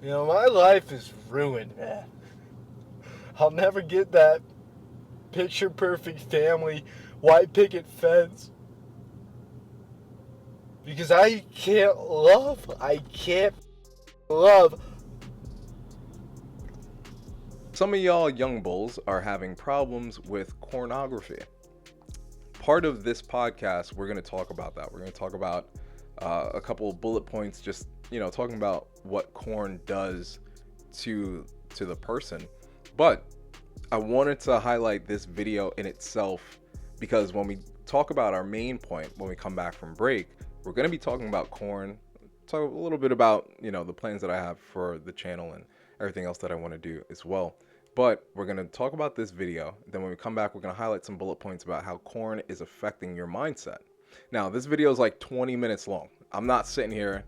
You know, my life is ruined, man. I'll never get that picture perfect family, white picket fence. Because I can't love. I can't love. Some of y'all young bulls are having problems with pornography. Part of this podcast, we're going to talk about that. We're going to talk about a couple of bullet points, just, talking about what porn does to the person. But I wanted to highlight this video in itself because when we talk about our main point, when we come back from break, we're going to be talking about porn, talk a little bit about, the plans that I have for the channel and everything else that I want to do as well. But we're going to talk about this video. Then when we come back, we're going to highlight some bullet points about how porn is affecting your mindset. Now, this video is like 20 minutes long. I'm not sitting here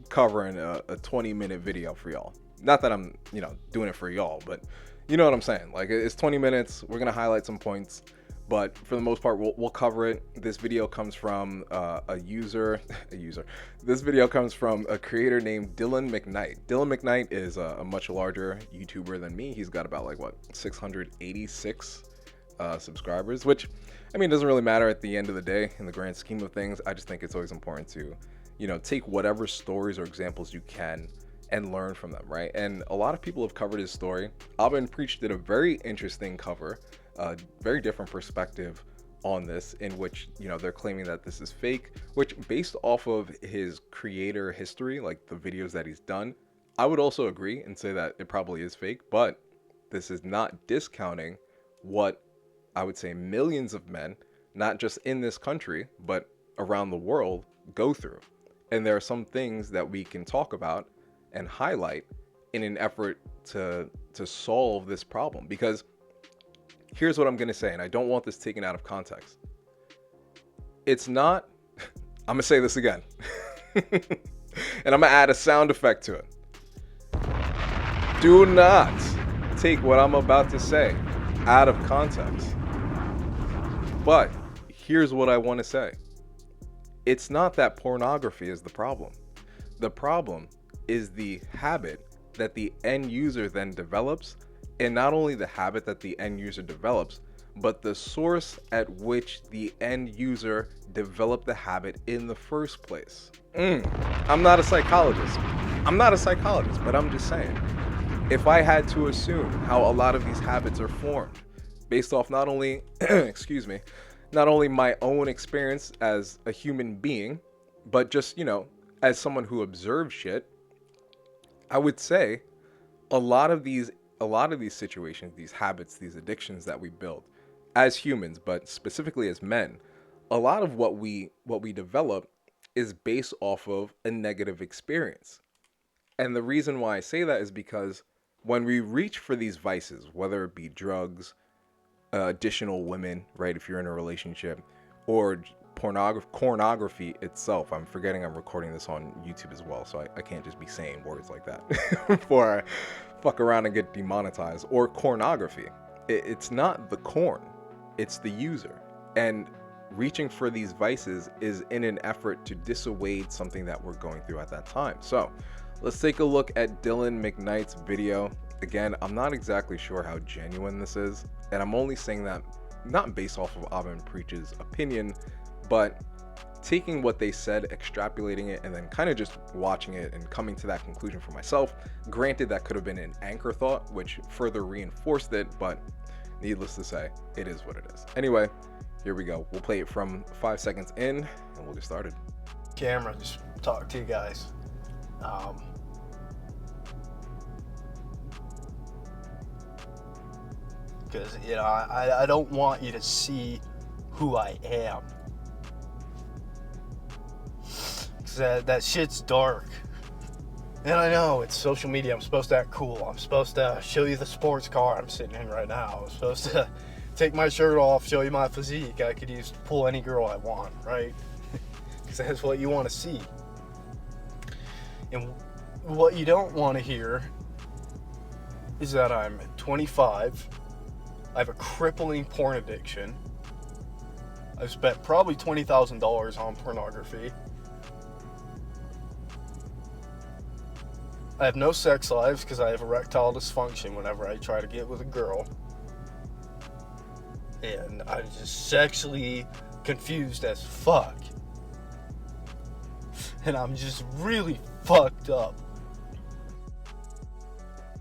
covering a 20-minute video for y'all. Not that I'm, doing it for y'all, but you know what I'm saying. Like, it's 20 minutes. We're going to highlight some points. But for the most part, we'll cover it. This video comes from a user. This video comes from a creator named Dylan McKnight. Dylan McKnight is a much larger YouTuber than me. He's got about 686 subscribers, which, doesn't really matter at the end of the day in the grand scheme of things. I just think it's always important to, take whatever stories or examples you can and learn from them, right? And a lot of people have covered his story. Abba Preach did a very interesting cover. Very different perspective on this, in which they're claiming that this is fake, which based off of his creator history, like the videos that he's done, I would also agree and say that it probably is fake. But this is not discounting what I would say millions of men, not just in this country but around the world, go through. And there are some things that we can talk about and highlight in an effort to solve this problem, because here's what I'm going to say, and I don't want this taken out of context. It's not, I'm going to say this again, and I'm going to add a sound effect to it. Do not take what I'm about to say out of context. But here's what I want to say. It's not that pornography is the problem. The problem is the habit that the end user then develops. And not only the habit that the end user develops, but the source at which the end user developed the habit in the first place. I'm not a psychologist, but I'm just saying, if I had to assume how a lot of these habits are formed based off not only, not only my own experience as a human being, but just, as someone who observes shit, I would say a lot of these situations, these habits, these addictions that we build as humans, but specifically as men, a lot of what we develop is based off of a negative experience. And the reason why I say that is because when we reach for these vices, whether it be drugs, additional women, right, if you're in a relationship, or pornography itself. I'm forgetting I'm recording this on YouTube as well, so I can't just be saying words like that before I fuck around and get demonetized. Or pornography. It's not the corn, it's the user. And reaching for these vices is in an effort to dissuade something that we're going through at that time. So let's take a look at Dylan McKnight's video. Again, I'm not exactly sure how genuine this is, and I'm only saying that not based off of Abba Preach's opinion, but taking what they said, extrapolating it, and then kind of just watching it and coming to that conclusion for myself. Granted, that could have been an anchor thought, which further reinforced it, but needless to say, it is what it is. Anyway, here we go. We'll play it from 5 seconds in, and we'll get started. Camera, just talk to you guys. Because, I don't want you to see who I am. Because that shit's dark. And I know, it's social media. I'm supposed to act cool. I'm supposed to show you the sports car I'm sitting in right now. I'm supposed to take my shirt off, show you my physique. I could pull any girl I want, right? Because that's what you want to see. And what you don't want to hear is that I'm 25. I have a crippling porn addiction. I've spent probably $20,000 on pornography. I have no sex lives because I have erectile dysfunction whenever I try to get with a girl. And I'm just sexually confused as fuck. And I'm just really fucked up.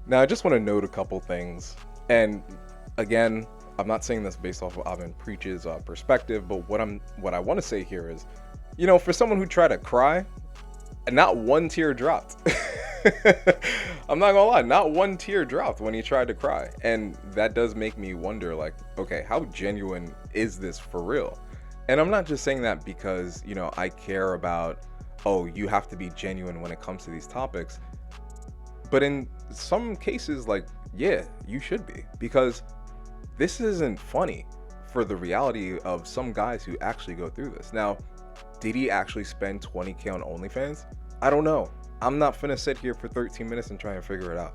Now, I just want to note a couple things. And again, I'm not saying this based off of Avin Preach's perspective, but what I want to say here is, you know, for someone who tried to cry, not one tear dropped. I'm not gonna lie, not one tear dropped when he tried to cry. And that does make me wonder, like, okay, how genuine is this for real? And I'm not just saying that because, you know, I care about, oh, you have to be genuine when it comes to these topics. But in some cases, like, yeah, you should be, because this isn't funny for the reality of some guys who actually go through this. Now, did he actually spend $20K on OnlyFans? I don't know. I'm not finna sit here for 13 minutes and try and figure it out.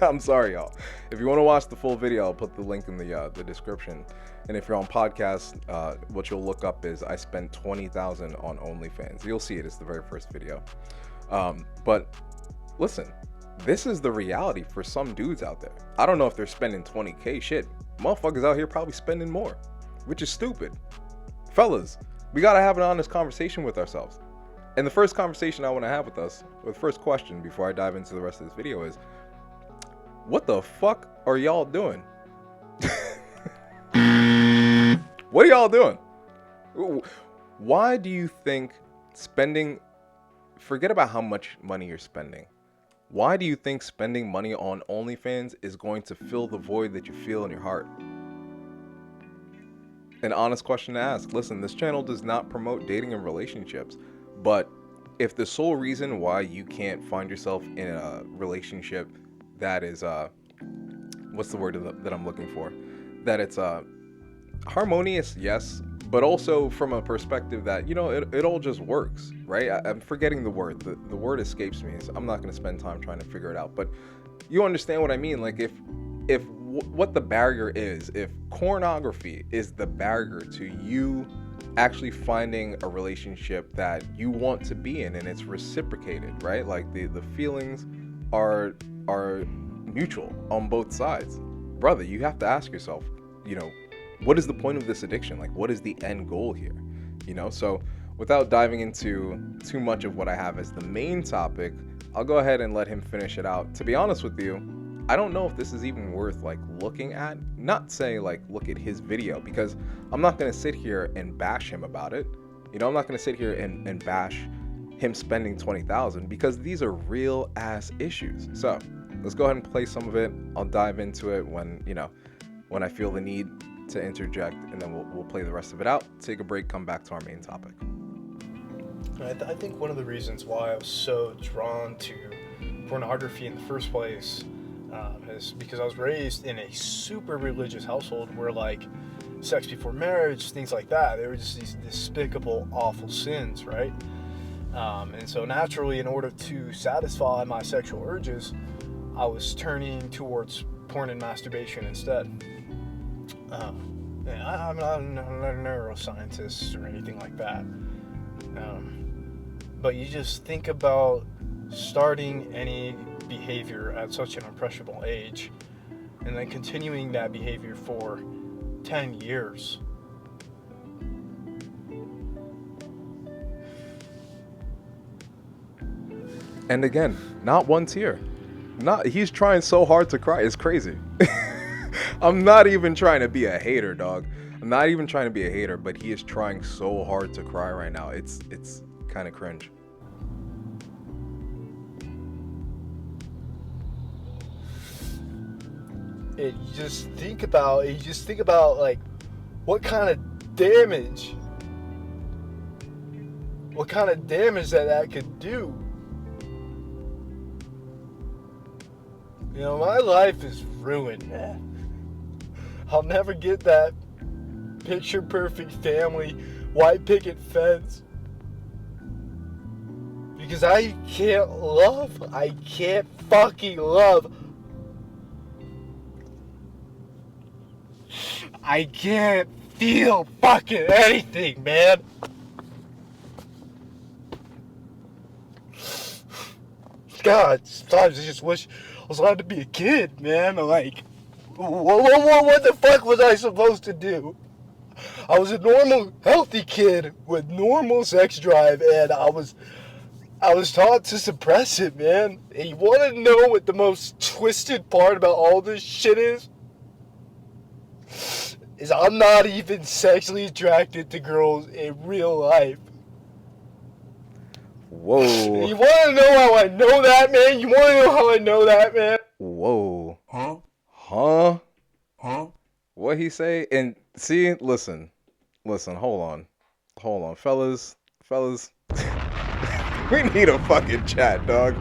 I'm sorry, y'all. If you want to watch the full video, I'll put the link in the description. And if you're on podcast, what you'll look up is I spent $20,000 on OnlyFans. You'll see it. It's the very first video. But listen, this is the reality for some dudes out there. I don't know if they're spending 20K. Shit, motherfuckers out here probably spending more, which is stupid. Fellas, we gotta have an honest conversation with ourselves. And the first conversation I want to have with us, or the first question before I dive into the rest of this video, is, what the fuck are y'all doing? What are y'all doing? Why do you think spending, forget about how much money you're spending, why do you think spending money on OnlyFans is going to fill the void that you feel in your heart? An honest question to ask. Listen, this channel does not promote dating and relationships. But if the sole reason why you can't find yourself in a relationship that is, what's the word that I'm looking for? That it's harmonious, yes, but also from a perspective that, you know, it all just works, right? I'm forgetting the word. The word escapes me, so I'm not going to spend time trying to figure it out. But you understand what I mean? Like, if what the barrier is, if pornography is the barrier to you actually finding a relationship that you want to be in and it's reciprocated, right? Like the feelings are mutual on both sides. Brother, you have to ask yourself, you know, what is the point of this addiction? Like, what is the end goal here? You know, so without diving into too much of what I have as the main topic, I'll go ahead and let him finish it out. To be honest with you, I don't know if this is even worth like looking at. Not saying like look at his video, because I'm not going to sit here and bash him about it. You know, I'm not going to sit here and bash him spending $20,000, because these are real ass issues. So let's go ahead and play some of it. I'll dive into it when, you know, when I feel the need to interject, and then we'll play the rest of it out, take a break, come back to our main topic. I think one of the reasons why I was so drawn to pornography in the first place is because I was raised in a super religious household where, like, sex before marriage, things like that, they were just these despicable, awful sins, right? And so naturally, in order to satisfy my sexual urges, I was turning towards porn and masturbation instead. I'm not a neuroscientist or anything like that. But you just think about starting any behavior at such an impressionable age and then continuing that behavior for 10 years. And again, not one tear. He's trying so hard to cry. It's crazy. I'm not even trying to be a hater, dog. I'm not even trying to be a hater, but he is trying so hard to cry right now. It's kind of cringe. You just think about like what kind of damage that could do. You know, my life is ruined, man. I'll never get that picture perfect family, white picket fence, because I can't fucking love. I can't feel fucking anything, man. God, sometimes I just wish I was allowed to be a kid, man. Like, what the fuck was I supposed to do? I was a normal, healthy kid with normal sex drive, and I was taught to suppress it, man. And you want to know what the most twisted part about all this shit is? Is I'm not even sexually attracted to girls in real life. Whoa. You want to know how I know that, man? You want to know how I know that, man? Whoa. Huh? Huh? Huh? What he say? And see, listen, hold on, fellas, we need a fucking chat, dog.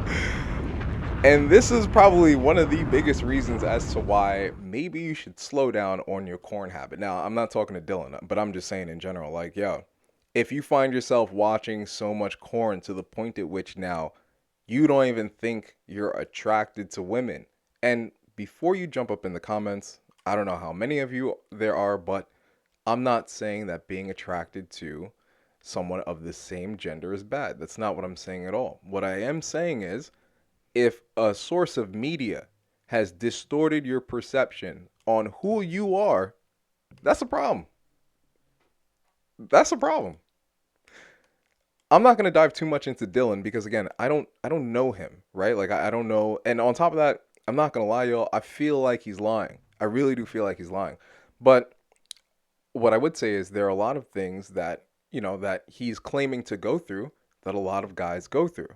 And this is probably one of the biggest reasons as to why maybe you should slow down on your corn habit. Now, I'm not talking to Dylan, but I'm just saying in general, like, yo, if you find yourself watching so much corn to the point at which now you don't even think you're attracted to women. And before you jump up in the comments, I don't know how many of you there are, but I'm not saying that being attracted to someone of the same gender is bad. That's not what I'm saying at all. What I am saying is, if a source of media has distorted your perception on who you are, that's a problem. That's a problem. I'm not going to dive too much into Dylan because, again, I don't know him, right? Like, I don't know. And on top of that, I'm not going to lie, y'all, I feel like he's lying. I really do feel like he's lying. But what I would say is there are a lot of things that, that he's claiming to go through that a lot of guys go through.